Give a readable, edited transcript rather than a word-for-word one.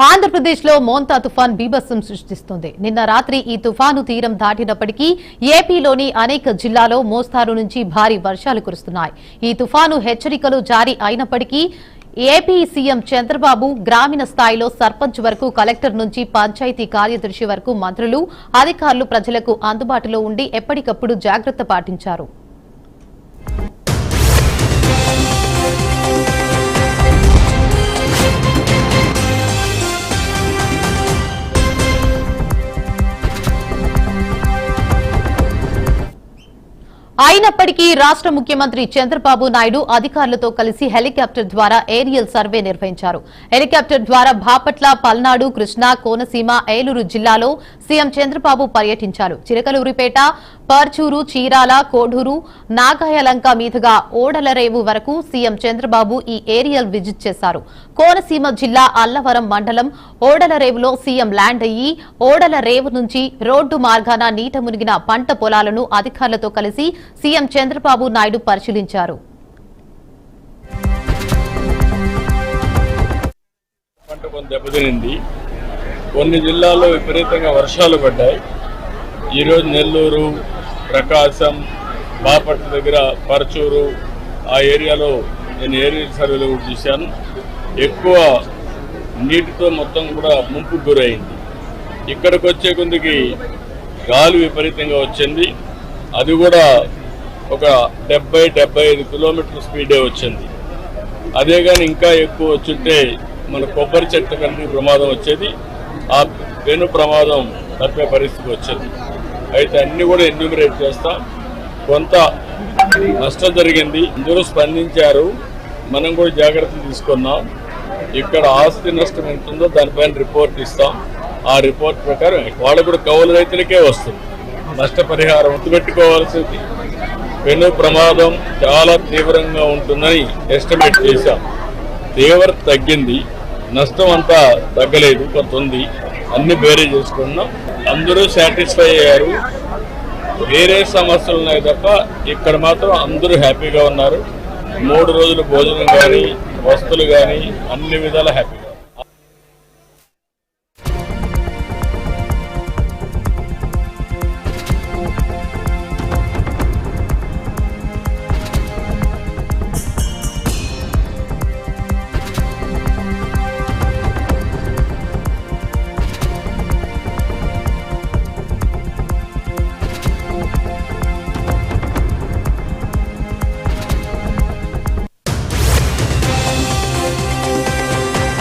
ఆంధ్రప్రదేశ్లో మోంతా తుఫాన్ బీభత్సం సృష్టిస్తోంది. నిన్న రాత్రి ఈ తుఫాను తీరం దాటినప్పటికీ ఏపీలోని అనేక జిల్లాల్లో మోస్తారు నుంచి భారీ వర్షాలు కురుస్తున్నాయి. ఈ తుఫాను హెచ్చరికలు జారీ అయినప్పటికీ ఏపీ సీఎం చంద్రబాబు గ్రామీణ స్థాయిలో సర్పంచ్ వరకు కలెక్టర్ నుంచి పంచాయతీ కార్యదర్శి వరకు మంత్రులు, అధికారులు ప్రజలకు అందుబాటులో ఉండి ఎప్పటికప్పుడు జాగ్రత్త పాటించారు. అయినప్పటికీ రాష్ట్ర ముఖ్యమంత్రి చంద్రబాబు నాయుడు అధికారులతో కలిసి హెలికాప్టర్ ద్వారా ఏరియల్ సర్వే నిర్వహించారు. హెలికాప్టర్ ద్వారా బాపట్ల, పల్నాడు, కృష్ణా, కోనసీమ, ఏలూరు జిల్లాలో సీఎం చంద్రబాబు పర్యటించారు. చిలకలూరిపేట, పర్చూరు, చీరాల, కోడూరు, నాగాయలంక మీదుగా ఓడలరేవు వరకు సీఎం చంద్రబాబు ఈ ఏరియల్ విజిట్ చేశారు. కోనసీమ జిల్లా అల్లవరం మండలం ఓడలరేవులో సీఎం ల్యాండ్ అయ్యి ఓడలరేవు నుంచి రోడ్డు మార్గాన నీట మునిగిన పంట పొలాలను అధికారులతో కలిసి సీఎం చంద్రబాబు నాయుడు పరిశీలించారు. పంట కొంత దెబ్బతినింది. కొన్ని జిల్లాల్లో విపరీతంగా వర్షాలు పడ్డాయి. ఈరోజు నెల్లూరు, ప్రకాశం, బాపట్ల దగ్గర పరచూరు ఆ ఏరియాలో నేను ఏరియల్ సర్వేలో చూశాను. ఎక్కువ నీటితో మొత్తం కూడా ముంపుకు గురైంది. ఇక్కడికి వచ్చే కొద్దికి గాలి విపరీతంగా వచ్చింది. అది కూడా ఒక 70-75 కిలోమీటర్ల స్పీడే వచ్చింది. అదే కానీ ఇంకా ఎక్కువ వచ్చుంటే మన కొబ్బరి చెట్ల కంటే ప్రమాదం వచ్చేది. ఆ పెను ప్రమాదం తప్పే పరిస్థితి వచ్చింది. అయితే అన్ని కూడా ఎన్యూమరేట్ చేస్తాం. కొంత నష్టం జరిగింది, అందరూ స్పందించారు. మనం కూడా జాగ్రత్తలు తీసుకున్నాం. ఇక్కడ ఆస్తి నష్టం ఎంత ఉందో దానిపైన రిపోర్ట్ ఇస్తాం. ఆ రిపోర్ట్ ప్రకారం వాళ్ళు కూడా కౌలు రైతులకే వస్తుంది నష్టపరిహారం. గుర్తుపెట్టుకోవాల్సింది పెను ప్రమాదం చాలా తీవ్రంగా ఉంటుందని ఎస్టిమేట్ చేశాం. తీవ్రత తగ్గింది, నష్టం అంతా తగ్గలేదు, కొంత ఉంది. అన్ని బేరీ చేసుకున్నాం. అందరూ సాటిస్ఫై అయ్యారు. వేరే సమస్యలు ఉన్నాయి తప్ప ఇక్కడ మాత్రం అందరూ హ్యాపీగా ఉన్నారు. 3 రోజులు భోజనం కానీ, వస్తువులు కానీ అన్ని విధాలా హ్యాపీ.